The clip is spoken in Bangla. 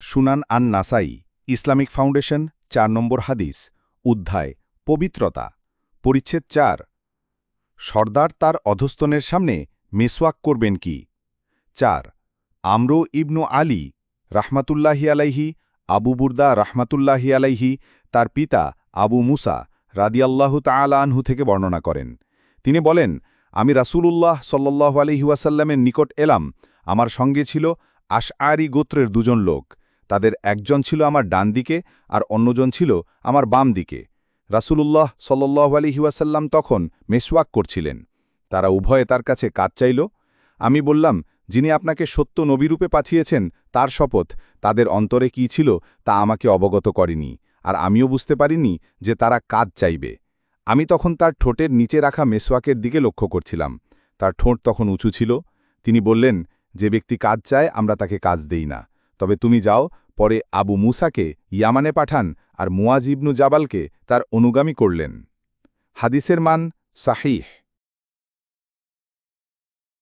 সুনান আন নাসাই ইসলামিক ফাউন্ডেশন ৪ নম্বর হাদিস অধ্যায় পবিত্রতা পরিচ্ছেদ ৪ সর্দার তার অধস্তনের সামনে মেসওয়াক করবেন কি ৪ আমরো ইবনু আলী রাহমাতুল্লাহি আলাইহি আবু বুরদা রাহমাতুল্লাহি আলাইহি তার পিতা আবু মুসা রাদিয়াল্লাহু তাআলা আনহু থেকে বর্ণনা করেন তিনি বলেন আমি রাসূলুল্লাহ সাল্লাল্লাহু আলাইহি ওয়াসাল্লামের নিকট এলাম আমার সঙ্গে ছিল আশআরি গোত্রের দুজন লোক তাদের একজন ছিল আমার ডান দিকে আর অন্যজন ছিল আমার বাম দিকে রাসূলুল্লাহ সাল্লাল্লাহু আলাইহি ওয়াসাল্লাম তখন মেসওয়াক করছিলেন তারা উভয়ে তার কাছে কাজ চাইল আমি বললাম যিনি আপনাকে সত্য নবীরূপে পাঠিয়েছেন তার শপথ তাদের অন্তরে কি ছিল তা আমাকে অবগত করেনি আর আমিও বুঝতে পারিনি যে তারা কাজ চাইবে আমি তখন তার ঠোঁটের নিচে রাখা মেসওয়াকের দিকে লক্ষ্য করছিলাম তার ঠোঁট তখন উঁচু ছিল তিনি বললেন যে ব্যক্তি কাজ চায় আমরা তাকে কাজ দেই না তবে তুমি যাও পরে আবু মুসাকে ইয়ামানে পাঠান আর মুয়াজ ইবনু জাবালকে তার অনুগামী করলেন হাদিসের মান সাহিহ